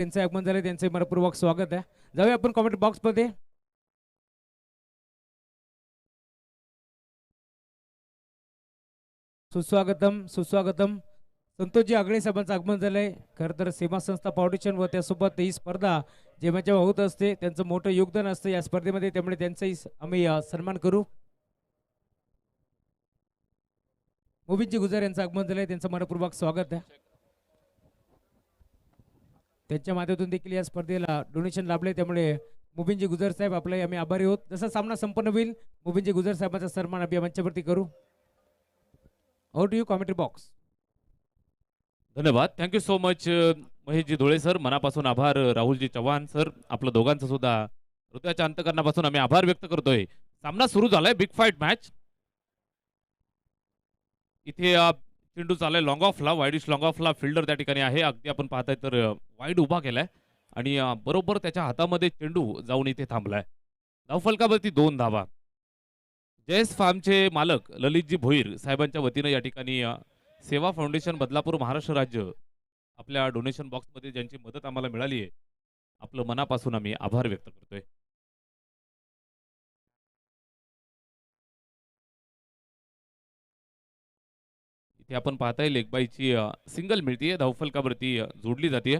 त्यांचं आगमन झालं, त्यांचे मनपूर्वक स्वागत आहे. जाऊया आपण कमेंट बॉक्स मध्ये. सुस्वागतम सुस्वागतम. संतोषजी आगळे साहेबांचं आगमन झालंय. खरं तर सीमा संस्था फाउंडेशन व त्यासोबत ही स्पर्धा जेव्हा जेव्हा होत असते त्यांचं मोठं योगदान असतं या स्पर्धेमध्ये, त्यामुळे त्यांचाही आम्ही सन्मान करू. मोबिनजी गुजर यांचं आगमन झालंय, त्यांचं मनपूर्वक स्वागत आहे. त्यांच्या माध्यमातून देखील या स्पर्धेला डोनेशन लाभले, त्यामुळे मोबिनजी गुजर साहेब आपले आम्ही आभारी आहोत. जसा सामना संपन्न होईल मोबिनजी गुजर साहेबांचा सन्मान आम्ही मंचावरती करू. Out you commentary box. धन्यवाद. Thank you so much Maheshji Dhule sir. मनापासून आभार. राहुलजी चव्हाण सर, आपलं दोघांचं सुद्धा हृदयाच्या अंतकरणापासून आम्ही आभार व्यक्त करतोय. सामना सुरू झालाय, बिग फाईट मॅच. इथे चेंडू चाललाय लॉंग ऑफला, वाईडिश लॉंग ऑफला. फिल्डर त्या ठिकाणी आहे. अगदी आपण पाहताय तर वाईड उभा केलाय आणि बरोबर त्याच्या हातामध्ये चेंडू जाऊन इथे थांबलाय. धावफलकावरती 2 धावा. जयस फार्मचे मालक ललितजी भोईर साहेबांच्या वतीनं या ठिकाणी सेवा फाउंडेशन बदलापूर महाराष्ट्र राज्य आपल्या डोनेशन बॉक्समध्ये ज्यांची मदत आम्हाला मिळाली आहे, आपलं मनापासून आम्ही आभार व्यक्त करतोय. इथे आपण पाहताय लेगबाईची सिंगल मिळतीये, धावफलकावरती जोडली जाते.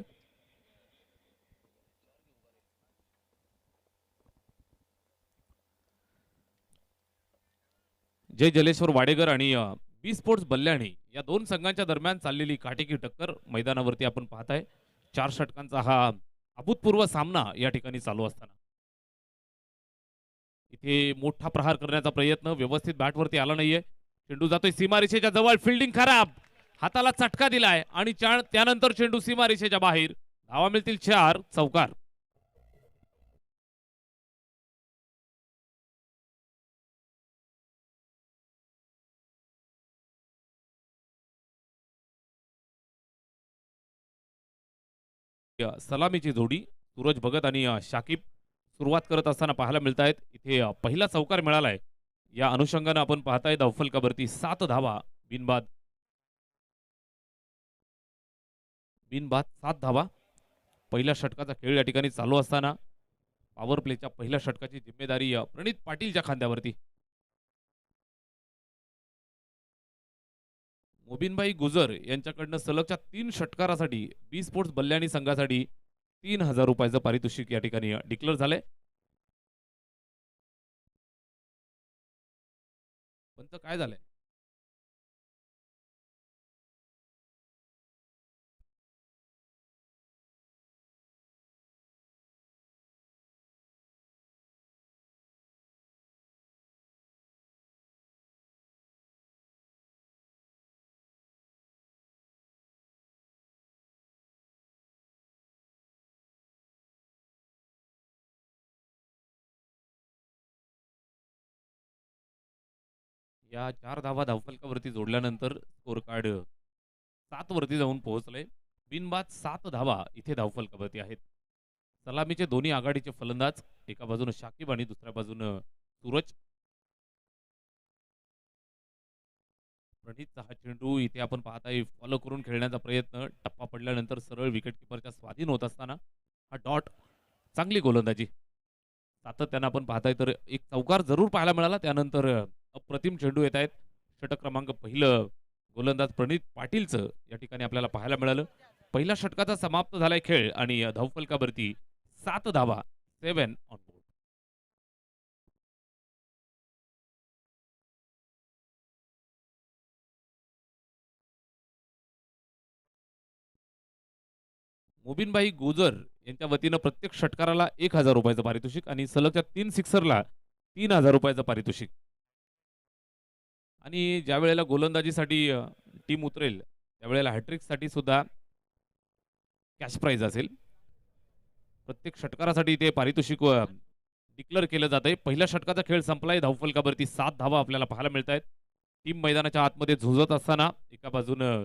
जय जलेश्वर वाडेकर आणि बी स्पोर्ट्स बल्ल्याणी या 2 संघांच्या दरम्यान चाललेली काटेकी टक्कर मैदानावरती आपण पाहताय. 4 षटकांचा हा अभूतपूर्व सामना या ठिकाणी चालू असताना इथे मोठा प्रहार करण्याचा प्रयत्न व्यवस्थित बॅटवरती आला नाहीये. चेंडू जातोय सीमारेषेच्या जवळ. फिल्डिंग खराब, हाताला चटका दिलाय आणि त्यानंतर चेंडू सीमारेषेच्या बाहेर. धावा मिळतील 4. चौकार. सलामीची जोडी सूरज भगत आणि शाकिब सुरुवात करत असताना पाहायला मिळत आहेत. इथे पहिला चौकार मिळालाय. या अनुषंगानं आपण पाहताय धावफलकावरती 7 धावा. बिनबाद 7 धावा. पहिल्या षटकाचा खेळ या ठिकाणी चालू असताना पॉवर प्लेच्या पहिल्या षटकाची जिम्मेदारी प्रणित पाटीलच्या खांद्यावरती. मोबिनभाई गुजर यांच्याकडनं सलगच्या 3 षटकारासाठी बी स्पोर्ट्स बल्ल्याणी संघासाठी 3000 रुपयाचं पारितोषिक या ठिकाणी डिक्लेअर झालंय. पण काय झालंय, या 4 धावा धावफलकावरती जोडल्यानंतर स्कोर कार्ड 7 वरती जाऊन पोहोचलंय. बिनबाद 7 धावा इथे धावफलकावरती आहेत. सलामीचे दोन्ही आघाडीचे फलंदाज, एका बाजूने शाकिब आणि दुसऱ्या बाजूने सूरज. प्रणितचा हा चेंडू इथे आपण पाहताय फॉलो करून खेळण्याचा प्रयत्न. टप्पा पडल्यानंतर सरळ विकेट किपरच्या स्वाधीन होत असताना हा डॉट. चांगली गोलंदाजी सातत्यानं आपण पाहताय तर एक चौकार जरूर पाहायला मिळाला. त्यानंतर अप्रतिम चेंडू येत आहेत. षटक क्रमांक पहिलं गोलंदाज प्रणित पाटीलचं या ठिकाणी आपल्याला पाहायला मिळालं. पहिल्या षटकाचा समाप्त झालाय खेळ आणि धावफलकावरती 7 धावा. 7 ऑन बोर्ड. मोबिनभाई गुजर यांच्या वतीनं प्रत्येक षटकाराला 1000 रुपयाचं पारितोषिक आणि सलगच्या 3 सिक्सरला 3000 रुपयाचं पारितोषिक. आणि ज्या वेळेला गोलंदाजीसाठी टीम उतरेल त्यावेळेला हॅट्रिकसाठी सुद्धा कॅश प्राइज असेल. प्रत्येक षटकारासाठी ते पारितोषिक डिक्लेअर केलं जातंय. पहिल्या षटकाचा खेळ संपलाय. धावफलकावरती 7 धावा आपल्याला पाहायला मिळत आहेत. टीम मैदानाच्या आतमध्ये झुंजत असताना एका बाजूनं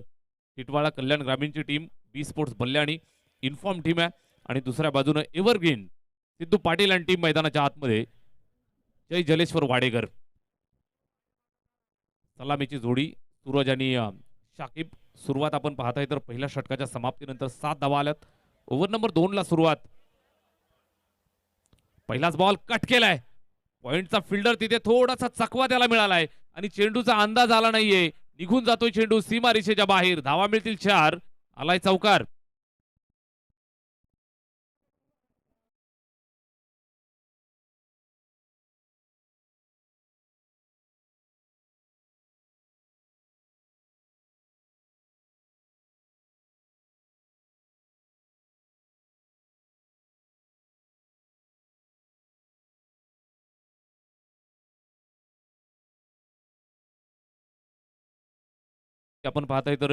टिटवाळा कल्याण ग्रामीणची team, B sports बल्ल्याणी inform team आहे आणि दुसऱ्या बाजूनं एव्हरग्रीन सिद्धू पाटील आणि टीम मैदानाच्या आतमध्ये जय जलेश्वर वाडेकर. सलामीची जोडी सूरज आणि शाकिब. सुरुवात आपण पाहताय तर पहिल्या षटकाच्या समाप्तीनंतर 7 धावा आल्यात. ओव्हर नंबर 2 ला सुरुवात. पहिलाच बॉल कट केलाय. पॉइंटचा फिल्डर तिथे थोडासा चकवा त्याला मिळालाय आणि चेंडूचा अंदाज आला नाहीये. निघून जातोय चेंडू सीमारेषेच्या बाहेर. धावा मिळतील 4. आलाय चौकार. आपण पाहताय तर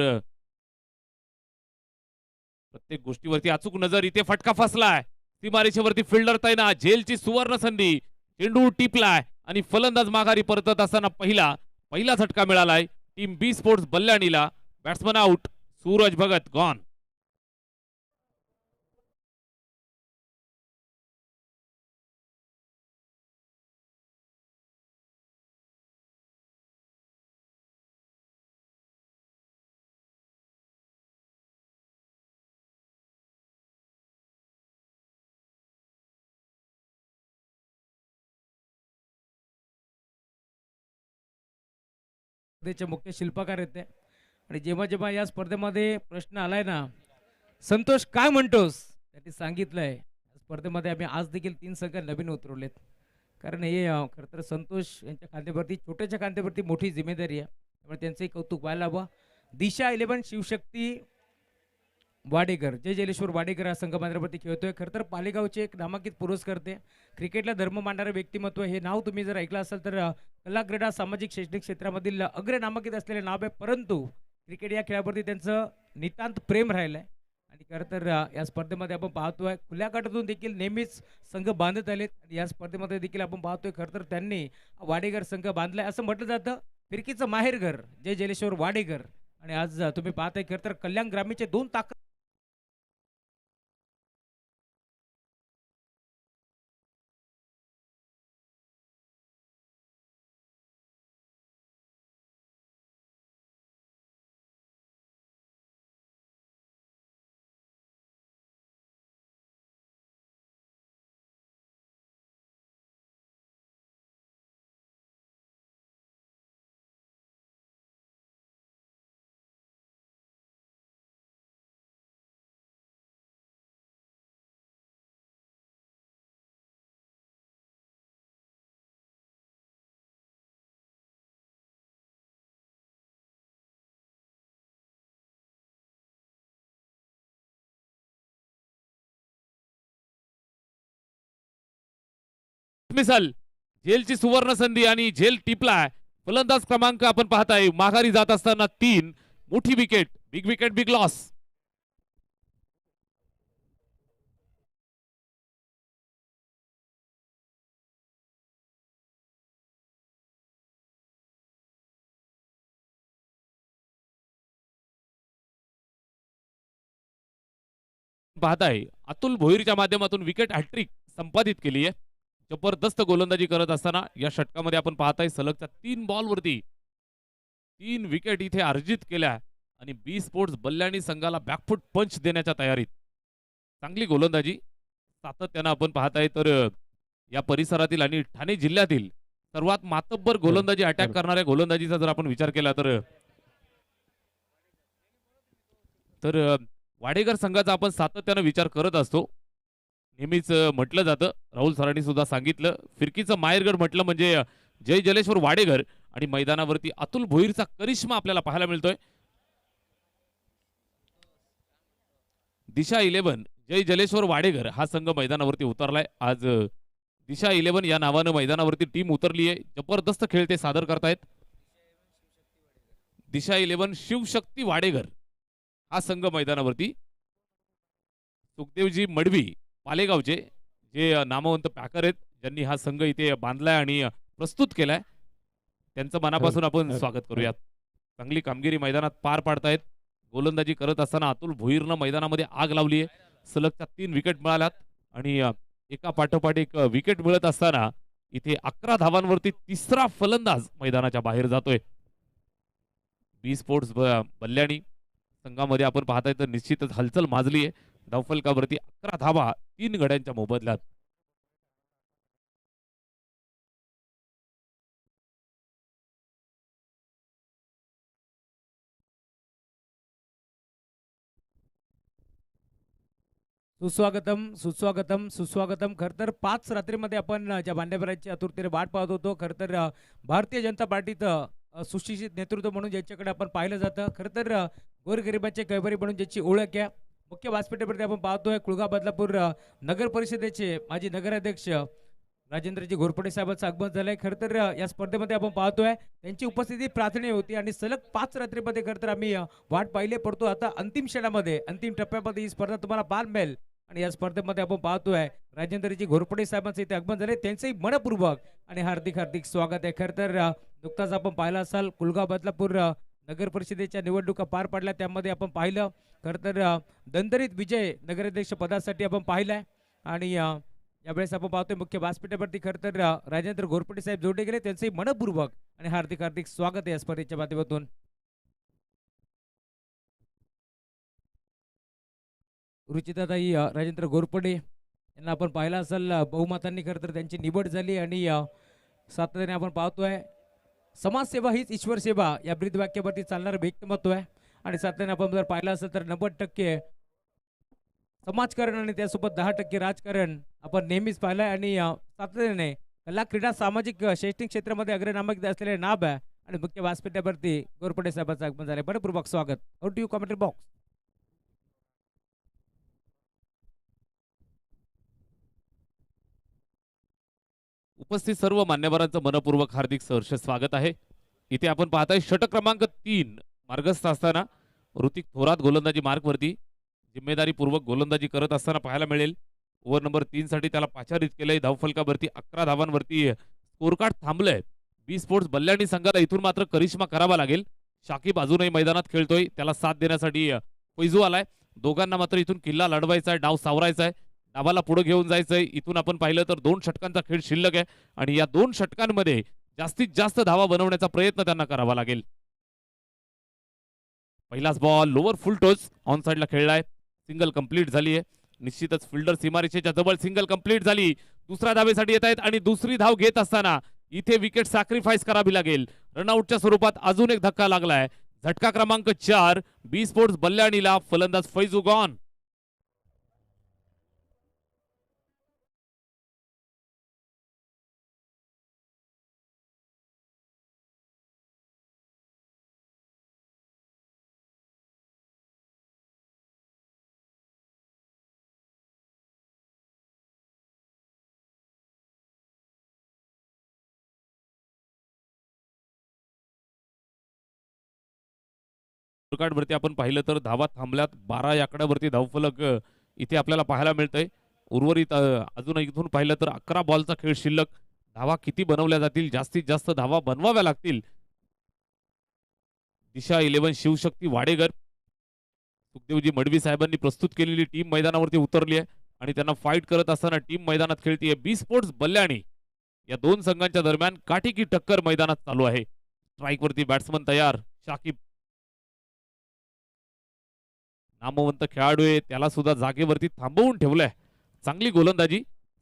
प्रत्येक गोष्टीवरती अचूक नजर. इथे फटका फसलाय. सीमारेषेवरती फिल्डर तैनात. झेलची सुवर्ण संधी. चेंडू टिपलाय आणि फलंदाज माघारी परतत असताना पहिला झटका मिळालाय टीम बी स्पोर्ट्स बल्याणीला. Batsman out. Suraj Bhagat gone. स्पर्धेचे मुख्य शिल्पकार आहेत ते. आणि जेव्हा जेव्हा या स्पर्धेमध्ये प्रश्न आलाय ना, संतोष काय म्हणतोस, त्यांनी सांगितलंय स्पर्धेमध्ये आम्ही आज देखील 3 संघ नवीन उतरवलेत. कारण हे खरं तर संतोष यांच्या खांद्यावरती, छोट्याच्या खांद्यावरती मोठी जिम्मेदारी आहे. त्यामुळे त्यांचंही कौतुक व्हायला हवं. दिशा 11 शिवशक्ती वाडेकर, जय जलेश्वर वाडेकर हा संघ मैदानावरती खेळतोय. खरं तर पालेगावचे एक नामांकित पुरस्कर्ते, क्रिकेटला धर्म मानणारे व्यक्तिमत्व. हे नाव तुम्ही जर ऐकलं असेल तर कला, क्रीडा, सामाजिक, शैक्षणिक क्षेत्रामधील अग्र नामांकित असलेले नाव आहे. परंतु क्रिकेट या खेळावरती त्यांचं नितांत प्रेम राहिलंय. आणि खरं तर या स्पर्धेमध्ये आपण पाहतोय खुल्या गटातून देखील नेहमीच संघ बांधत आलेत. आणि या स्पर्धेमध्ये देखील आपण पाहतोय खरं तर त्यांनी वाडेकर संघ बांधलाय. असं म्हटलं जातं फिरकीचं माहेरघर जय जलेश्वर वाडेकर. आणि आज तुम्ही पाहताय खरं तर कल्याण ग्रामीणचे 2 ताकद मिसल. झेलची सुवर्ण संधी आणि झेल टिपलाय. फलंदाज क्रमांक आपण पाहताय माघारी जात असताना 3. मोठी wicket. Big wicket, big loss. पाहताय अतुल भोईरच्या माध्यमातून विकेट हॅट्रिक संपादित केली आहे. जबरदस्त गोलंदाजी करत असताना या षटकामध्ये आपण पाहताय सलगच्या 3 बॉलवरती 3 विकेट इथे अर्जित केल्या आणि बी स्पोर्ट्स बल्याणी संघाला बॅकफुट पंच देण्याच्या तयारीत. चांगली गोलंदाजी सातत्यानं आपण पाहताय तर या परिसरातील आणि ठाणे जिल्ह्यातील सर्वात मातब्बर गोलंदाजी अटॅक करणाऱ्या गोलंदाजीचा जर आपण विचार केला तर वाडेकर संघाचा आपण सातत्यानं विचार करत असतो. नेहमीच म्हटलं जातं, राहुल सरांनी सुद्धा सांगितलं, फिरकीचं माहेरघर म्हटलं म्हणजे जय जलेश्वर वाडेकर. आणि मैदानावरती अतुल भोईरचा करिश्मा आपल्याला पाहायला मिळतोय. दिशा 11 जय जलेश्वर वाडेकर हा संघ मैदानावरती उतरलाय. आज दिशा 11 या नावानं मैदानावरती टीम उतरली आहे. जबरदस्त खेळ ते सादर करतायत. दिशा 11 शिवशक्ती वाडेकर हा संघ मैदानावरती. सुखदेवजी मडवी पालेगावचे जे नामवंत पॅकर आहेत, ज्यांनी हा संघ इथे बांधलाय आणि प्रस्तुत केलाय, त्यांचं मनापासून आपण स्वागत करूयात. चांगली कामगिरी मैदानात पार पाडतायत. गोलंदाजी करत असताना अतुल भोईरनं मैदानामध्ये आग लावली आहे. सलगच्या 3 विकेट मिळाल्यात आणि एका पाठोपाठ एक विकेट मिळत असताना इथे 11 धावांवरती तिसरा फलंदाज मैदानाच्या बाहेर जातोय. बी स्पोर्ट्स बल्याणी संघामध्ये आपण पाहताय तर निश्चितच हलचल माजली आहे. धावफलकावरती 11 धावा 3 गड्यांच्या मोबदल्यात. सुस्वागतम सुस्वागतम सुस्वागतम. खरं तर 5 रात्रीमध्ये आपण ज्या मान्यवरांची आतुरतेने वाट पाहत होतो, खरं तर भारतीय जनता पार्टीचं सुशिक्षित नेतृत्व म्हणून ज्याच्याकडे आपण पाहिलं जातं, खरं तर गोरगरिबाचे कैवारी म्हणून ज्याची ओळख आहे. मुख्य व्यासपीठावरती आपण पाहतोय कुळगा बदलापूर नगर परिषदेचे माजी नगराध्यक्ष राजेंद्रजी घोरपडे साहेबांचं आगमन झालंय. खरं तर या स्पर्धेमध्ये आपण पाहतोय त्यांची उपस्थिती प्रार्थनीय होती आणि सलग 5 रात्रीमध्ये खरं तर आम्ही वाट पाहिले पडतो. आता अंतिम क्षणामध्ये अंतिम टप्प्यामध्ये ही स्पर्धा तुम्हाला पाहायला मिळेल आणि या स्पर्धेमध्ये आपण पाहतोय राजेंद्रजी घोरपडे साहेबांचं इथे आगमन झाले. त्यांचंही मनपूर्वक आणि हार्दिक हार्दिक स्वागत आहे. खरं तर नुकताच आपण पाहिला असाल कुलगाव बदलापूर नगर परिषदेच्या निवडणुका पार पडल्या, त्यामध्ये आपण पाहिलं खरं तर दणदणीत विजय नगराध्यक्ष पदासाठी आपण पाहिलाय आणि यावेळेस आपण पाहतोय मुख्य व्यासपीठावरती खरं तर राजेंद्र घोरपडे साहेब जोडले गेले. त्यांचंही मनपूर्वक आणि हार्दिक हार्दिक स्वागत आहे या स्पर्धेच्या माध्यमातून. रुचिताताई राजेंद्र घोरपडे यांना आपण पाहिलं असेल बहुमतांनी खरं तर त्यांची निवड झाली आणि सातत्याने आपण पाहतोय समाजसेवा हीच ईश्वर सेवा या ब्रीद वाक्यावरती चालणारं व्यक्तिमत्व आहे आणि सातत्याने आपण जर पाहिलं असेल तर 90% समाजकारण आणि त्यासोबत 10% राजकारण आपण नेहमीच पाहिलंय आणि सातत्याने कला क्रीडा सामाजिक शैक्षणिक क्षेत्रामध्ये अग्रनामक असलेले नाब आहे आणि मुख्य व्यासपीठावरती घोरपडे साहेबांचं आगमन झालंय. मनपूर्वक स्वागत. Out to you commentary box. उपस्थित सर्व मान्यवरांचं मनपूर्वक हार्दिक सहर्ष स्वागत आहे. इथे आपण पाहताय षटक क्रमांक 3 मार्गस्थ असताना ऋतिक थोरात गोलंदाजी मार्कवरती जिम्मेदारीपूर्वक गोलंदाजी करत असताना पाहायला मिळेल. ओव्हर नंबर 3 साठी त्याला पाचारित केलंय. धावफलकावरती 11 धावांवरती स्कोर कार्ड थांबलंय. बी स्पोर्ट्स बल्लाणी संघाला इथून मात्र करिश्मा करावा लागेल. शाकिब अजूनही मैदानात खेळतोय, त्याला साथ देण्यासाठी फैजू आलाय. दोघांना मात्र इथून किल्ला लढवायचा आहे, डाव सावरायचा आहे, डावाला पुढे घेऊन जायचंय. इथून आपण पाहिलं तर 2 षटकांचा खेळ शिल्लक आहे आणि या 2 षटकांमध्ये जास्तीत जास्त धावा बनवण्याचा प्रयत्न त्यांना करावा लागेल. पहिलाच बॉल लोअर फुल टोच ऑन साइडला खेळलाय. सिंगल कंप्लीट झाली आहे. निश्चितच फिल्डर सीमारेषेच्या जवळ सिंगल कंप्लीट झाली. दुसऱ्या धावेसाठी येत आहेत आणि दुसरी धाव घेत असताना इथे विकेट सॅक्रिफाईस करावी लागेल. रनआउटच्या स्वरूपात अजून एक धक्का लागलाय. झटका क्रमांक 4 बी स्पोर्ट्स बल्लाणीला. फलंदाज फैजू गॉन. वरती आपण पाहिलं तर धावा थांबल्यात. 12 या आकड्यावरती धावफलक इथे आपल्याला पाहायला मिळतंय. उर्वरित अजून इथून पाहिलं तर 11 बॉलचा खेळ शिल्लक. धावा किती बनवल्या जातील, जास्तीत जास्त धावा बनवाव्या लागतील. दिशा 11 शिवशक्ती वाडेकर सुखदेवजी मडवी साहेबांनी प्रस्तुत केलेली टीम मैदानावरती उतरली आहे आणि त्यांना फाईट करत असताना टीम मैदानात खेळतीये. बी स्पोर्ट्स बल्लाणी या 2 संघांच्या दरम्यान काठीकी टक्कर मैदानात चालू आहे. स्ट्राईकवरती बॅट्समन तयार. शाकिब नामवंत खेळाडू आहे, त्याला सुद्धा जागेवरती थांबवून ठेवलंय. चांगली गोलंदाजी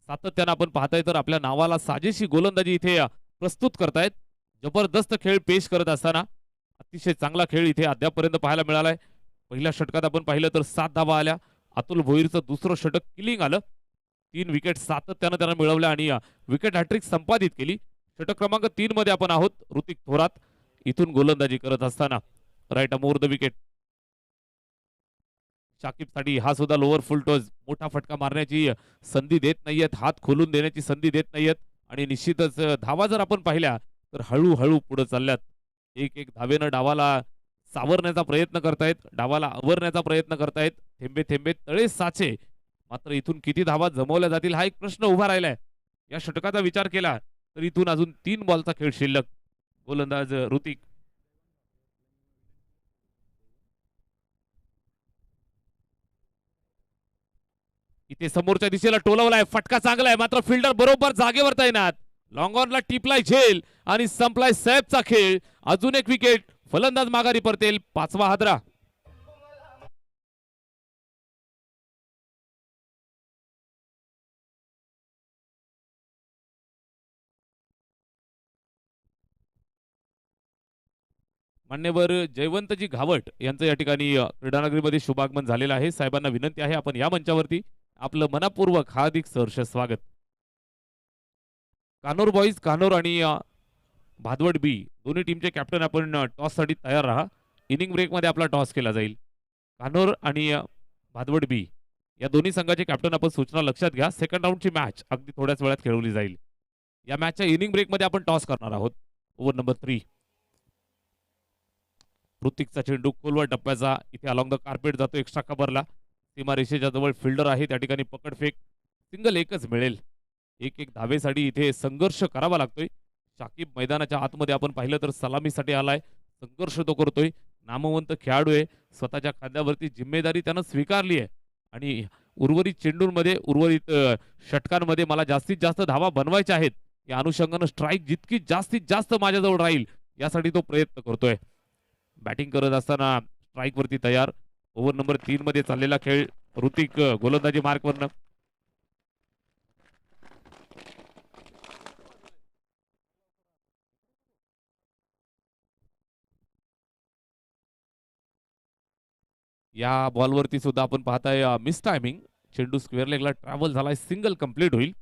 सातत्यानं आपण पाहताय तर आपल्या नावाला साजेशी गोलंदाजी इथे प्रस्तुत करतायत. जबरदस्त खेळ पेश करत असताना अतिशय चांगला खेळ इथे अद्यापपर्यंत पाहायला मिळालाय. पहिल्या षटकात आपण पाहिलं तर 7 धावा आल्या. अतुल भोईरचं दुसरं षटक किलिंग आलं. 3 विकेट सातत्यानं त्यानं मिळवल्या आणि विकेट हॅट्रिक संपादित केली. षटक क्रमांक 3 मध्ये आपण आहोत. ऋतिक थोरात इथून गोलंदाजी करत असताना राईट अमोर द विकेट. शाकिबसाठी हा सुद्धा लोअर फुल टोज. मोठा फटका मारण्याची संधी देत नाहीयेत, हात खोलून देण्याची संधी देत नाहीयेत आणि निश्चितच धावा जर आपण पाहिल्या तर हळूहळू पुढे चालल्यात. एक एक धावेनं डावाला सावरण्याचा प्रयत्न करतायत, डावाला आवरण्याचा प्रयत्न करतायत. थेंबे थेंबे तळे साचे. मात्र इथून किती धावा जमवल्या जातील हा एक प्रश्न उभा राहिलाय. या षटकाचा विचार केला तर इथून अजून 3 बॉलचा खेळ शिल्लक. गोलंदाज ऋतिक इथे समोरच्या दिशेला टोलवलाय. फटका चांगला आहे मात्र फिल्डर बरोबर जागेवर तैनात. लॉंग ऑनला टिपलाय झेल आणि संपलाय सैफचा खेळ. अजून एक विकेट. फलंदाज माघारी परतेल. 5वा हादरा. मान्यवर जयवंतजी घावट यांचं या ठिकाणी क्रीडानगरीमध्ये शुभागमन झालेलं आहे. साहेबांना विनंती आहे आपण या मंचावरती आपलं मनपूर्वक हार्दिक सहर्ष स्वागत. कानोर बॉईज कानोर आणि भादवड बी दोन्ही टीमचे कॅप्टन आपण टॉससाठी तयार राहा. इनिंग ब्रेकमध्ये आपला टॉस केला जाईल. कानोर आणि भादवड बी या दोन्ही संघाचे कॅप्टन आपण सूचना लक्षात घ्या. सेकंड राऊंडची मॅच अगदी थोड्याच वेळात खेळवली जाईल. या मॅचच्या इनिंग ब्रेकमध्ये आपण टॉस करणार आहोत. Over number 3. ऋतिकचा चेंडू खोलवर टप्प्याचा इथे अलॉंग द कार्पेट जातो एक्स्ट्रा कव्हरला. सीमा रेषेच्या जवळ फिल्डर आहे त्या ठिकाणी पकडफेक. सिंगल एकच मिळेल. एक धावेसाठी इथे संघर्ष करावा लागतोय. शाकिब मैदानाच्या आतमध्ये आपण पाहिलं तर सलामीसाठी आलाय. संघर्ष तो करतोय. नामवंत खेळाडू आहे. स्वतःच्या खांद्यावरती जिम्मेदारी त्यानं स्वीकारली आहे आणि उर्वरित चेंडूंमध्ये उर्वरित षटकांमध्ये मला जास्तीत जास्त धावा बनवायच्या आहेत. या अनुषंगानं स्ट्राईक जितकी जास्तीत जास्त माझ्याजवळ राहील यासाठी तो प्रयत्न करतोय. बॅटिंग करत असताना स्ट्राईक वरती तयार. ओव्हर नंबर 3 मध्ये चाललेला खेळ. ऋतिक गोलंदाजी मार्कवरनं. या बॉलवरती सुद्धा आपण पाहताय मिस टायमिंग. चेंडू स्क्वेअर लेगला ट्रॅव्हल झालाय. सिंगल कंप्लीट होईल.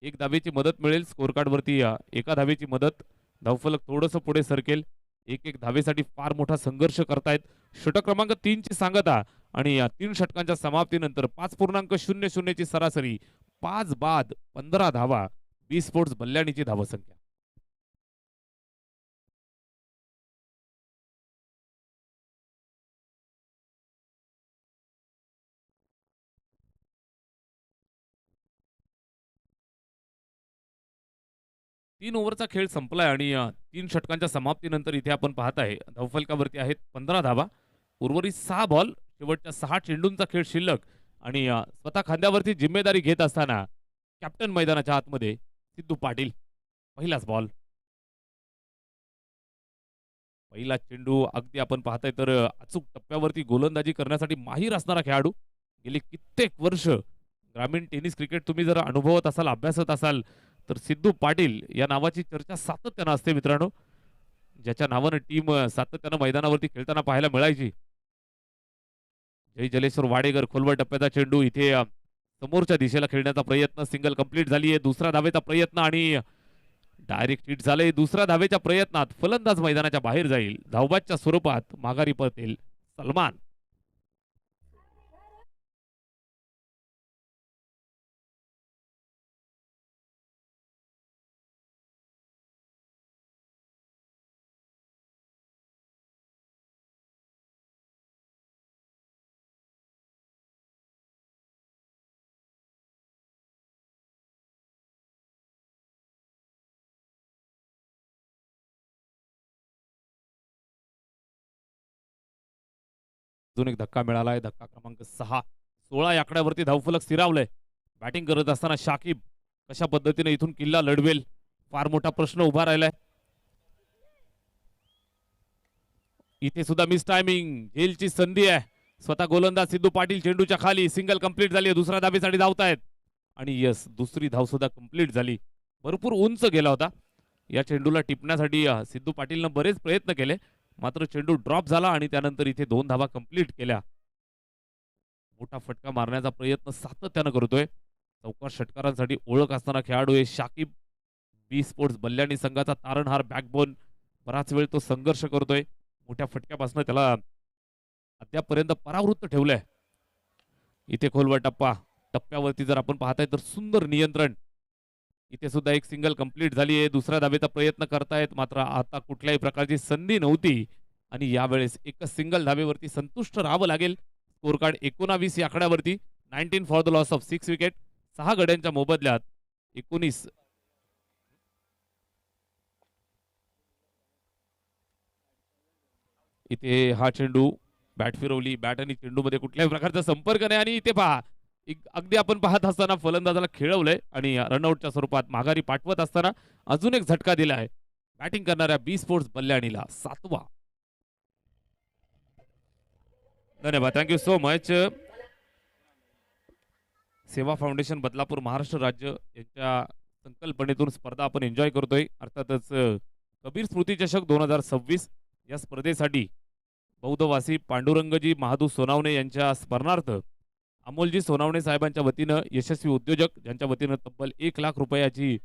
एक धावेची मदत मिळेल. स्कोर कार्ड वरती एका धावेची मदत. धावफलक थोडंसं पुढे सरकेल. एक धावेसाठी फार मोठा संघर्ष करतायत. षटक क्रमांक 3 ची सांगता आणि 3 षटकांच्या समाप्तीनंतर 5.00 ची सरासरी. 5 बाद 15 धावा. बी स्पोर्ट्स बल्ल्याणीची धावसंख्या. तीन ओव्हरचा खेळ संपलाय आणि 3 षटकांच्या समाप्तीनंतर इथे आपण पाहताय धावफलकावरती आहेत 15 धावा. उर्वरित 6 बॉल. शेवटच्या 6 चेंडूंचा खेळ शिल्लक आणि स्वतः खांद्यावरती जिम्मेदारी घेत असताना कॅप्टन मैदानाच्या आतमध्ये सिद्धू पाटील. पहिलाच बॉल. पहिला चेंडू. अगदी आपण पाहताय तर अचूक टप्प्यावरती गोलंदाजी करण्यासाठी माहीर असणारा खेळाडू. गेली कित्येक वर्ष ग्रामीण टेनिस क्रिकेट तुम्ही जर अनुभवत असाल अभ्यासत असाल तर सिद्धू पाटील या नावाची चर्चा सातत्यानं असते मित्रांनो. ज्याच्या नावानं टीम सातत्यानं मैदानावरती खेळताना पाहायला मिळायची. जय जलेश्वर वाडेकर. खोलवर टप्प्याचा चेंडू. इथे समोरच्या दिशेला खेळण्याचा प्रयत्न. सिंगल कंप्लीट झाली आहे. दुसरा धावेचा प्रयत्न आणि डायरेक्ट हिट झालंय. दुसऱ्या धावेच्या प्रयत्नात फलंदाज मैदानाच्या बाहेर जाईल. धावबादच्या स्वरूपात माघारी परतेल सलमान. अजून एक धक्का मिळालाय. धक्का क्रमांक 6. 16 या आकड्यावरती धावफलक स्थिरावलंय. बॅटिंग करत असताना शाकिब कशा पद्धतीने इथून किल्ला लढवेल फार मोठा प्रश्न उभा राहिलाय. इथे सुद्धा मिस टायमिंग. झेलची संधी आहे. स्वतः गोलंदाज सिद्धू पाटील चेंडूच्या खाली. सिंगल कंप्लीट झाली. दुसऱ्या धावेसाठी धावतायत आणि यस दुसरी धाव सुद्धा कंप्लीट झाली. भरपूर उंच गेला होता. या चेंडूला टिपण्यासाठी सिद्धू पाटीलनं बरेच प्रयत्न केले मात्र चेंडू ड्रॉप झाला आणि त्यानंतर इथे 2 धावा कंप्लीट केल्या. मोठा फटका मारण्याचा प्रयत्न सातत्यानं करतोय. चौकार षटकारांसाठी ओळख असणारा खेळाडू आहे शाकिब. बी स्पोर्ट्स बल्ल्याणी संघाचा तारणहार बॅकबोन. बराच वेळ तो संघर्ष करतोय. मोठ्या फटक्यापासून त्याला अद्यापपर्यंत परावृत्त ठेवलंय. इथे खोलवर टप्पा. टप्प्यावरती जर आपण पाहताय तर सुंदर नियंत्रण. इथे सुद्धा एक सिंगल कंप्लीट झाली आहे. दुसऱ्या धावेचा प्रयत्न करतायत मात्र आता कुठल्याही प्रकारची संधी नव्हती आणि यावेळेस एकच सिंगल धावेवरती संतुष्ट राहावं लागेल. स्कोर कार्ड 19 या आकड्यावरती. 19 for the loss of 6 wicket. 6 गड्यांच्या मोबदल्यात 19. इथे हा चेंडू. बॅट फिरवली. बॅट आणि चेंडू मध्ये कुठल्याही प्रकारचा संपर्क नाही आणि इथे पहा अगदी आपण पाहत असताना फलंदाजाला खेळवलंय आणि रनआउटच्या स्वरूपात माघारी पाठवत असताना अजून एक झटका दिला आहे बॅटिंग करणाऱ्या बी स्पोर्ट्स बल्ल्याणीला. 7वा. धन्यवाद. Thank you so much. सेवा फाउंडेशन बदलापूर महाराष्ट्र राज्य यांच्या संकल्पनेतून स्पर्धा आपण एन्जॉय करतोय. अर्थातच कबीर स्मृती चषक 2026 या स्पर्धेसाठी बौद्धवासी पांडुरंगजी महादू सोनावणे यांच्या स्मरणार्थ अमोलजी सोनावणे साहेबांच्या वतीनं यशस्वी उद्योजक ज्यांच्या वतीनं तब्बल 1,00,000 रुपयाची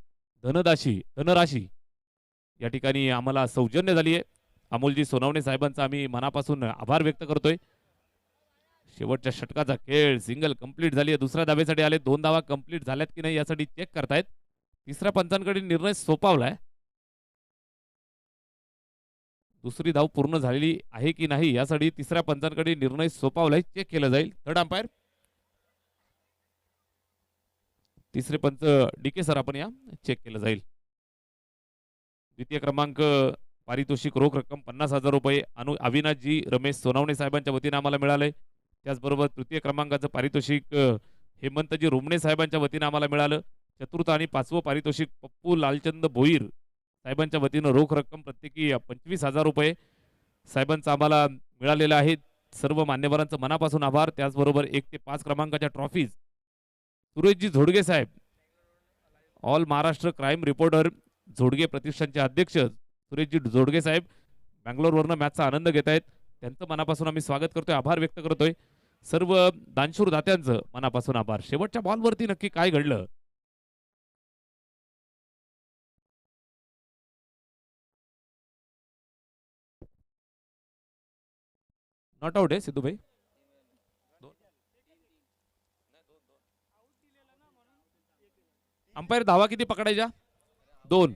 धनराशी या ठिकाणी आम्हाला सौजन्य झाली आहे. अमोलजी सोनावणे साहेबांचा आम्ही मनापासून आभार व्यक्त करतोय. शेवटच्या षटकाचा खेळ सिंगल कंप्लीट झाली आहे. दुसऱ्या धावेसाठी आले. 2 धावा कंप्लीट झाल्यात की नाही यासाठी चेक करतायत. तिसऱ्या पंचांकडे निर्णय सोपावलाय. दुसरी धाव पूर्ण झालेली आहे की नाही यासाठी तिसऱ्या पंचांकडे निर्णय सोपावलाय. चेक केलं जाईल. थर्ड अंपायर तिसरे पंच डीके सर आपण या चेक केलं जाईल. द्वितीय क्रमांक पारितोषिक रोख रक्कम 50,000 रुपये अविनाशजी रमेश सोनावणे साहेबांच्या वतीने आम्हाला मिळाले. त्याचबरोबर तृतीय क्रमांकाचं पारितोषिक हेमंतजी रोमणे साहेबांच्या वतीने आम्हाला मिळालं. चतुर्थ आणि पाचवं पारितोषिक पप्पू लालचंद भोईर साहेबांच्या वतीनं रोख रक्कम प्रत्येकी 25,000 रुपये साहेबांचा आम्हाला मिळालेला आहे. सर्व मान्यवरांचं मनापासून आभार. त्याचबरोबर 1 ते 5 क्रमांकाच्या trophies Sureshji Zodge saheb all Maharashtra crime reporter Zodge प्रतिष्ठानचे अध्यक्ष सुरेशजी झोडगे साहेब बँगलोरवरनं मॅचचा आनंद घेत आहेत. त्यांचं मनापासून आम्ही स्वागत करतोय, आभार व्यक्त करतोय. सर्व दानशूर दात्यांचं मनापासून आभार. शेवटच्या बॉलवरती नक्की काय घडलं नॉट आउट आहे सिद्धू भाई. अंपायर धावा किती पकडायच्या 2.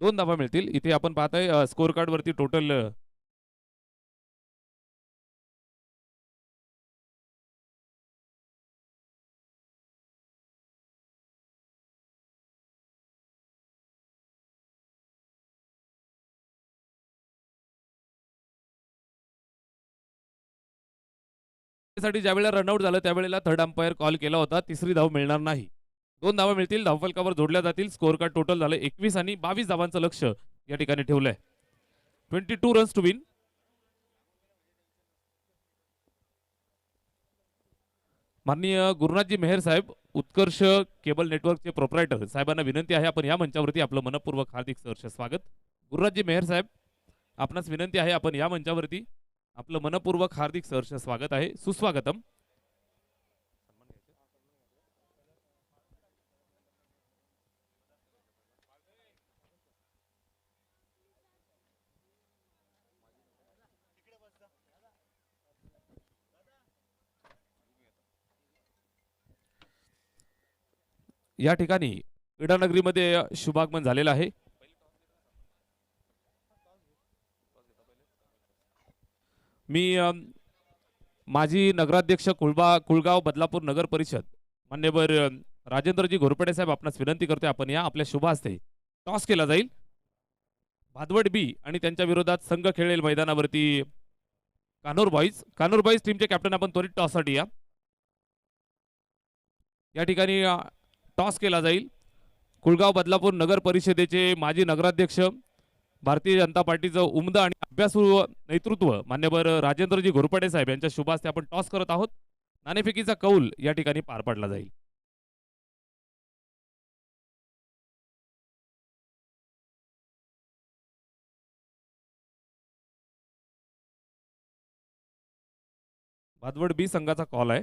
दोन धावा मिळतील. इथे आपण पाहताय स्कोर कार्ड वरती टोटल साठी ज्या वेळेला रनआउट झालं त्यावेळेला थर्ड अंपायर कॉल केला होता. तिसरी धाव मिळणार नाही. 2 धावा मिळतील. धावफलकावर जोडल्या जातील. स्कोर कार्ड टोटल झालं 21 आणि 22 धावांचं लक्ष या ठिकाणी ठेवलंय. 22 रन्स टू विन. माननीय गुरुनाथजी मेहर साहेब उत्कर्ष केबल नेटवर्कचे प्रोप्रायटर साहेबांना विनंती आहे आपण या मंचावरती आपलं मनपूर्वक हार्दिक सहर्ष स्वागत. गुरुनाथजी मेहर साहेब आपणास विनंती आहे आपण या मंचावरती आपलं मनपूर्वक हार्दिक सहर्ष स्वागत आहे. सुस्वागतम. या ठिकाणी क्रीडानगरीमध्ये शुभागमन झालेलं आहे. मी माजी नगराध्यक्ष कुळगाव बदलापूर नगर परिषद मान्यवर राजेंद्रजी घोरपडे साहेब आपणास विनंती करतोय आपण या आपल्या शुभ हस्ते टॉस केला जाईल. भादवड बी आणि त्यांच्या विरोधात संघ खेळेल मैदानावरती कानोर बॉईज टीमचे कॅप्टन आपण त्वरित टॉससाठी या. या ठिकाणी टॉस केला जाईल. कुळगाव बदलापूर नगर परिषदेचे माजी नगराध्यक्ष भारतीय जनता पार्टीचं उमदा आणि अभ्यासू नेतृत्व मान्यवर राजेंद्रजी घोरपडे साहेब यांच्या शुभ हस्ते आपण टॉस करत आहोत. नाणेफेकीचा कौल या ठिकाणी पार पडला जाईल. भादवड बी संघाचा कॉल आहे.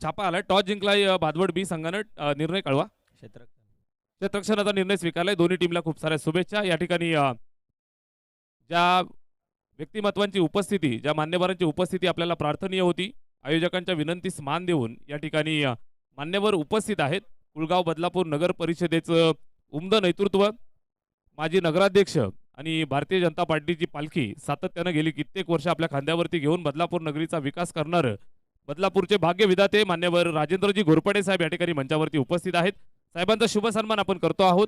छापा आलाय. टॉस जिंकलाय भादवड बी संघानं. निर्णय कळवा. क्षेत्ररक्षणाचा निर्णय स्वीकारलाय. दोन्ही टीमला खूप साऱ्या शुभेच्छा. या ठिकाणी ज्या व्यक्तिमत्वांची उपस्थिती ज्या मान्यवरांची उपस्थिती आपल्याला प्रार्थनीय होती आयोजकांच्या विनंतीस मान देऊन या ठिकाणी मान्यवर उपस्थित आहेत. कुळगाव बदलापूर नगर परिषदेचं उमदं नेतृत्व माजी नगराध्यक्ष आणि भारतीय जनता पार्टीची पालखी सातत्यानं गेली कित्येक वर्ष आपल्या खांद्यावरती घेऊन बदलापूर नगरीचा विकास करणार बदलापूरचे भाग्य विधाते मान्यवर राजेंद्रजी घोरपडे साहेब या ठिकाणी मंचावरती उपस्थित आहेत. साहेबांचा शुभ सन्मान आपण करतो आहोत.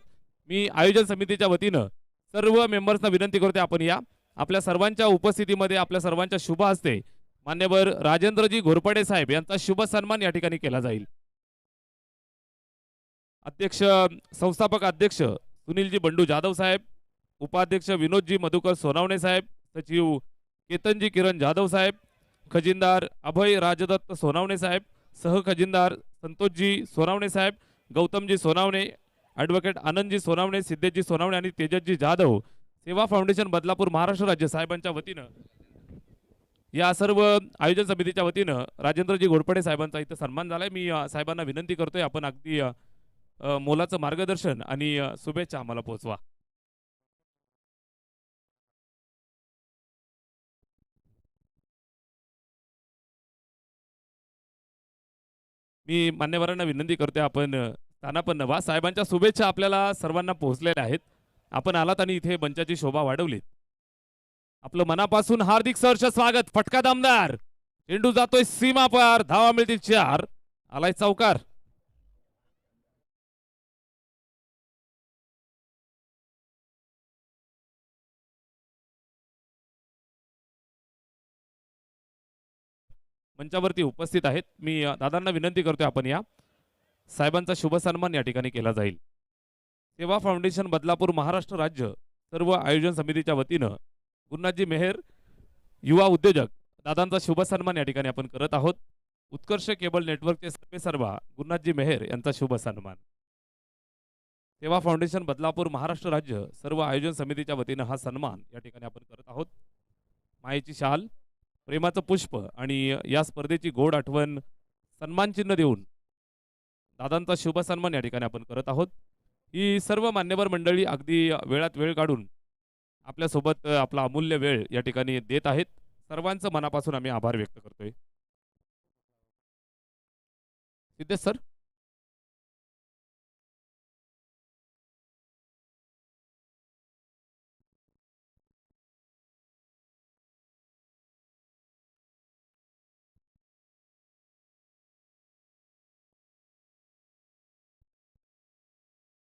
मी आयोजन समितीच्या वतीनं सर्व मेंबर्सना विनंती करते आपण या आपल्या सर्वांच्या उपस्थितीमध्ये आपल्या सर्वांच्या शुभ हस्ते मान्यवर राजेंद्रजी घोरपडे साहेब यांचा शुभ सन्मान या ठिकाणी केला जाईल. अध्यक्ष संस्थापक अध्यक्ष सुनीलजी बंडू जाधव साहेब, उपाध्यक्ष विनोदजी मधुकर सोनावणे साहेब, सचिव केतनजी किरण जाधव साहेब, खजिनदार अभय राजदत्त सोनावणे साहेब, सह खजिनदार संतोषजी सोनावणे साहेब, गौतमजी सोनावणे, ॲडव्होकेट आनंदजी सोनावणे, सिद्धेशजी सोनावणे आणि तेजसजी जाधव, सेवा फाउंडेशन बदलापूर महाराष्ट्र राज्य साहेबांच्या वतीनं, या सर्व आयोजन समितीच्या वतीनं राजेंद्रजी घोरपडे साहेबांचा इथं सन्मान झालाय. मी साहेबांना विनंती करतोय, आपण अगदी मोलाचं मार्गदर्शन आणि शुभेच्छा आम्हाला पोहोचवा. मी मान्यवरांना विनंती करतोय, आपण स्थानापन्न व्हा. साहेबांच्या शुभेच्छा आपल्याला सर्वांना पोहोचलेल्या आहेत. आपण आलात आणि इथे मंचाची शोभा वाढवलीत. आपलं मनापासून हार्दिक सहर्ष स्वागत. फटका दमदार, चेंडू जातोय सीमा पार, धावा मिळतील 4. आलाय चौकार. मंचावरती उपस्थित आहेत. मी दादांना विनंती करतोय, आपण या. साहेबांचा शुभ सन्मान या ठिकाणी केला जाईल. सेवा फाउंडेशन बदलापूर महाराष्ट्र राज्य सर्व आयोजन समितीच्या वतीनं गुरुनाथजी मेहर युवा उद्योजक दादांचा शुभ सन्मान या ठिकाणी आपण करत आहोत. उत्कर्ष केबल नेटवर्कचे सर्वेसर्वा गुरुनाथजी मेहर यांचा शुभ सन्मान. सेवा फाउंडेशन बदलापूर महाराष्ट्र राज्य सर्व आयोजन समितीच्या वतीनं हा सन्मान या ठिकाणी आपण करत आहोत. मायेची शाल, प्रेमाचं पुष्प आणि या स्पर्धेची गोड आठवण सन्मान चिन्ह देऊन दादांचा शुभ सन्मान या ठिकाणी आपण करत आहोत. ही सर्व मान्यवर मंडळी अगदी वेळात वेळ काढून आपल्यासोबत आपला अमूल्य वेळ या ठिकाणी देत आहेत. सर्वांचं मनापासून आम्ही आभार व्यक्त करतोय. सिद्धेश सर.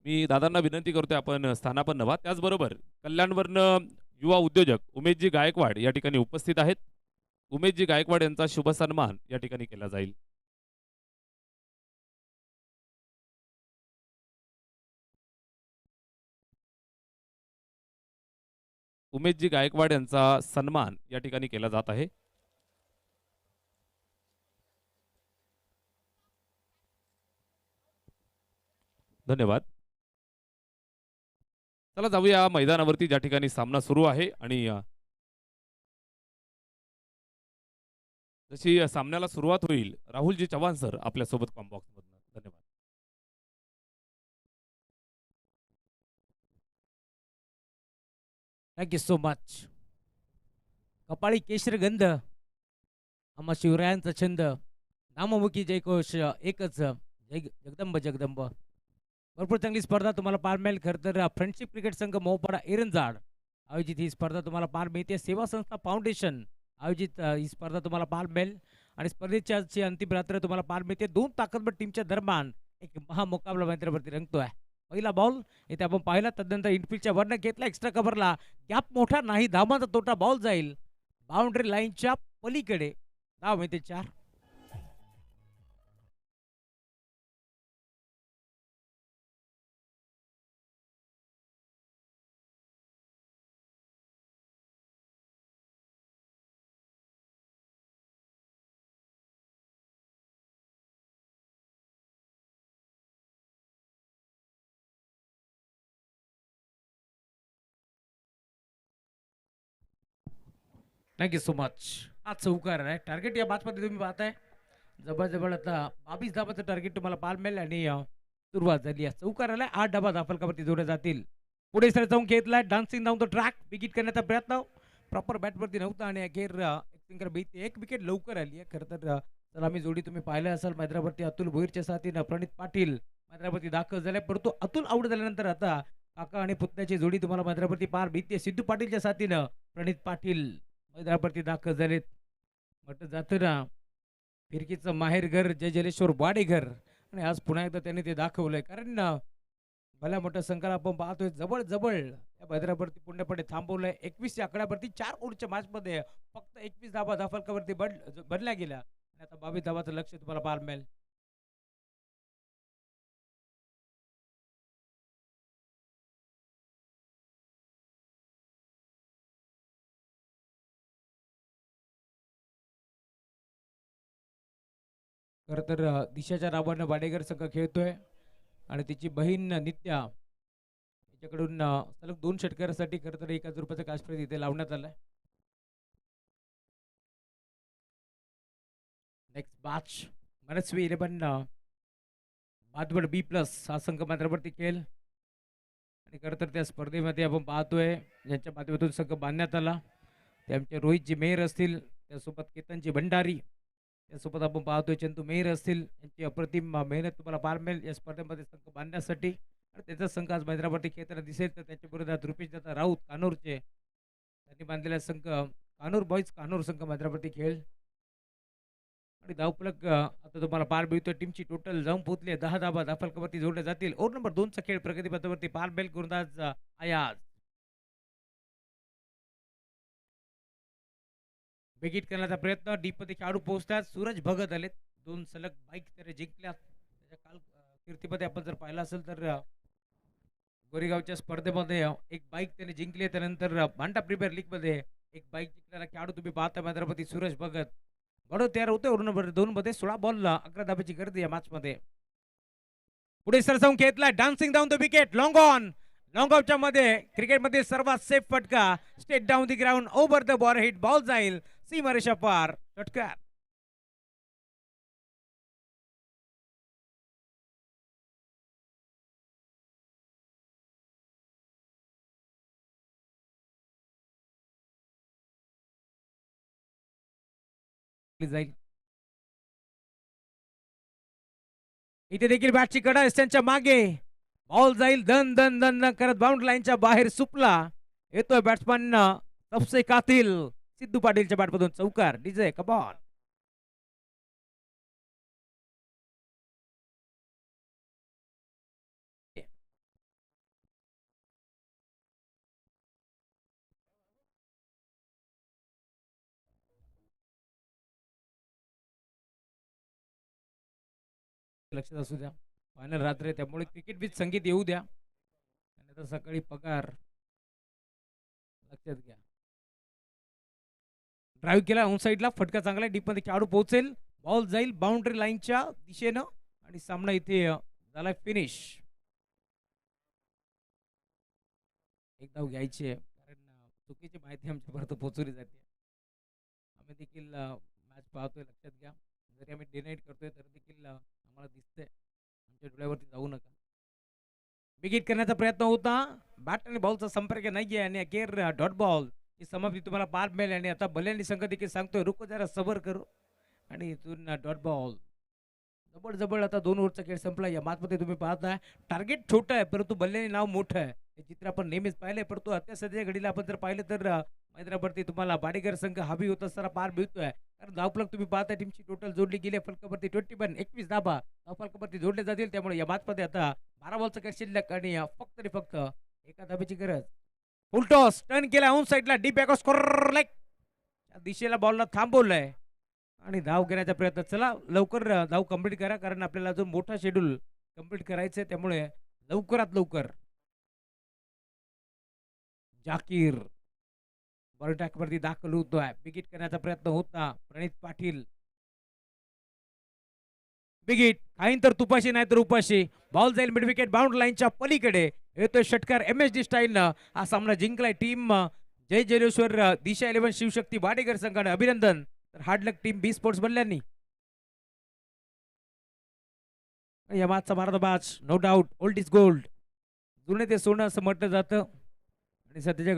मी दादांना विनंती करतोय, आपण स्थानापन्न व्हा. त्याचबरोबर कल्याणवरनं युवा उद्योजक उमेशजी गायकवाड या ठिकाणी उपस्थित आहेत. उमेशजी गायकवाड यांचा शुभ सन्मान या ठिकाणी केला जाईल. उमेशजी गायकवाड यांचा सन्मान या ठिकाणी केला जात आहे. धन्यवाद. चला जाऊया मैदानावरती, ज्या ठिकाणी सामना सुरू आहे. आणि जशी सामन्याला सुरुवात होईल, राहुलजी चव्हाण सर आपल्यासोबत कॉम्बॉक्स मधून. धन्यवाद. Thank you so much. कपाळी केशर गंध, आम्हा शिवरायांचा छंद, नाममुखी जयकोश एकच, जगदंब जगदंब. भरपूर चांगली स्पर्धा तुम्हाला पार मिळेल. खरं तर फ्रेंडशिप क्रिकेट संघ मोहपाडा एरंजाड आयोजित ही स्पर्धा तुम्हाला पार मिळते. सेवा संस्था फाउंडेशन आयोजित ही स्पर्धा तुम्हाला पार मिळेल. आणि स्पर्धेची अंतिम रात्र तुम्हाला पार मिळते. 2 ताकदवर टीमच्या दरम्यान एक महामुकाबला मैदानावरती रंगतोय. पहिला बॉल इथे आपण पाहिला, तदनंतर इनफिल्डच्या वरनं घेतला, एक्स्ट्रा कव्हरला, गॅप मोठा नाही, धावांचा तोटा, बॉल जाईल बाउंड्री लाईनच्या पलीकडे. धाव मिळते 4. Thank you so much. हा चौकार आहे. टार्गेट या मॅचमध्ये तुम्ही पाहताय जबरजबर. आता 22 धाबाचं टार्गेट तुम्हाला पार मिळेल. आणि सुरुवात झाली आहे. चौकार आलाय. 8 धाबा धाफलकावरती जोडल्या जातील. पुढे सर जाऊन घेतलाय, dancing down the track, wicket करण्याचा प्रयत्न प्रॉपर बॅटवरती नव्हता. आणि अखेर एक विकेट लवकर आली आहे. खरं तर सलामी जोडी तुम्ही पाहिलं असाल मैदानावरती. अतुल भोईरच्या साथीनं प्रणित पाटील मैदानावरती दाखल झाले. परंतु अतुल आउट झाल्यानंतर आता काका आणि पुतण्याची जोडी तुम्हाला मैदानावरती पार भीती. सिद्धू पाटीलच्या साथीनं प्रणित पाटील मैदानावरती दाखल झालेत. म्हटलं जातं ना, फिरकीचं माहेरघर जय जलेश्वर वाडेघर. आणि आज पुन्हा एकदा त्यांनी ते दाखवलंय. कारण भल्या मोठ्या संघाला आपण पाहतोय जवळ जवळ या मैदानावरती पूर्णपणे थांबवलंय. 21 आकड्यावरती 4 ओव्हरच्या मॅचमध्ये फक्त 21 धाबा धाफलकावरती बनल्या गेल्या. आणि आता 22 धाबाचं लक्ष तुम्हाला पार मिळेल. खरं तर दिशाच्या नावानं वाडेकर संघ खेळतोय आणि तिची बहीण नित्या याच्याकडून सलग 2 षटकारासाठी खरं तर 1,000 रुपयाचा कॅश प्राइज इथे लावण्यात आलाय. नेक्स्ट मॅच मनस्वी 11 बादवड बी प्लस हा संघ मात्रावरती खेळ आणि खरं तर त्या स्पर्धेमध्ये आपण पाहतोय ज्यांच्या माध्यमातून संघ बांधण्यात आला ते आमचे रोहितजी मेहर असतील, त्यासोबत केतनजी भंडारी, त्यासोबत आपण पाहतोय चंदू मेहर असतील. यांची अप्रतिम मेहनत तुम्हाला पार मिळेल या स्पर्धेमध्ये संघ बांधण्यासाठी आणि त्याचा संघ आज मैदानावरती खेळताना दिसेल. तर त्याच्या विरोधात रुपेश दत्ता राऊत कानूरचे त्यांनी बांधलेला संघ कानूर बॉईज कानूर संघ मैदानावरती खेळ आणि धावफलक आता तुम्हाला पार मिळतोय. टीमची टोटल जाऊन पोहोचली 10 धाबा धावफलकावरती जोडल्या जातील. ओव्हर नंबर 2 चा खेळ प्रगतीपथावरती पार बेल गुरुदास आयाज बेगीट करण्याचा प्रयत्न डीप मध्ये खेळाडू पोहोचतात. सूरज भगत आलेत, 2 सलग बाईक त्याने जिंकल्या. त्याच्या काल कीर्तीमध्ये आपण जर पाहिलं असेल तर गोरेगावच्या स्पर्धेमध्ये एक बाईक त्याने जिंकली. त्यानंतर भांडा प्रीमियर लीग मध्ये एक बाईक जिंकलेला खेळाडू तुम्ही पाहता मैदानावरती सूरज भगत बरोबर तयार होते. ओव्हर नंबर 2 मध्ये 16 बॉलला 11 धाब्याची गर्दी या मॅच मध्ये. पुढे सरसावून खेळतलाय dancing down the wicket long on. Long ऑफच्या मध्ये क्रिकेटमध्ये सर्वात सेफ फटका straight down the ground over the ball hit ball जाईल सीमारेषा पार षटकार. जाईल इथे देखील बॅटची कडा त्यांच्या मागे बॉल जाईल दन दन दन करत बाउंड्री लाईनच्या बाहेर सुपला येतोय बॅट्समन सबसे कातिल सिद्धू पाटीलच्या बॅटमधून चौकार. डीजे कबॉन लक्षात असू द्या फायनल रात्र आहे त्यामुळे क्रिकेट विथ संगीत येऊ द्या आणि आता सकाळी पगार लक्षात घ्या. ड्राईव्ह केला ऑन साईडला फटका चांगला डीप मध्ये खेळाडू पोहोचेल. बॉल जाईल बाउंड्री लाईनच्या दिशेनं आणि सामना इथे झालाय फिनिश. एक धाव घ्यायची आहे कारण चुकीची माहिती आमच्यापर्यंत पोहोचवली जाते. आम्ही देखील मॅच पाहतोय लक्षात घ्या. जरी आम्ही डिनाईट करतोय तरी देखील आम्हाला दिसतंय आमच्या डोळ्यावरती जाऊ नका. विकेट करण्याचा प्रयत्न होता बॅट आणि बॉलचा संपर्क नाहीये आणि अखेर डॉट बॉल ही समाप्ती तुम्हाला पार मिळेल. आणि आता बल्यांनी संघ देखील सांगतोय रुको जरा सबर करू आणि इथून डॉट बॉल जबड जबड. आता 2 ओव्हरचा खेळ संपला. या मॅचमध्ये तुम्ही पाहताय टार्गेट छोटं आहे परंतु बल्ल्याने नाव मोठं आहे. हे चित्र आपण नेहमीच पाहिलंय परंतु आता सध्या घडीला आपण जर पाहिलं तर मैदानावरती तुम्हाला बाडेकर संघ हवी होत असताना पार मिळतोय. कारण धावफलक तुम्ही पाहता टीमची टोटल जोडली गेली फलकावरती 21 धाबा धावफलकावरती जोडले जातील. त्यामुळे या मॅचमध्ये आता 12 बॉलचा खेळ शिल्लक आणि फक्त आणि फक्त एका धाब्याची गरज. फुल टॉस टर्न केला ऑन साईडला डीप बॅक स्कोर लाईक दिशेला बॉलला थांबवलंय आणि धाव घेण्याचा प्रयत्न. चला लवकर धाव कंप्लीट करा कारण आपल्याला अजून मोठा शेड्यूल कंप्लीट करायचंय त्यामुळे लवकरात लवकर. जाकीर बॉल वरती दाखल होतोय. विकेट करण्याचा प्रयत्न होता प्रणित पाटील. विकेट खाईन तर तुपाशी नाही तर उपाशी. बॉल जाईल मिड विकेट बाउंड्री लाईनच्या पलीकडे येतोय षटकार. MSD स्टाईलनं हा सामना जिंकलाय टीम जय जलेश्वर दिशा 11 शिवशक्ती वाडेकर संघाने. अभिनंदन. तर hard luck team B sports बल्ल्यांनी. या मॅचचा भारत match no doubt old is gold जुने ते सोनं असं म्हटलं जातं आणि सध्याच्या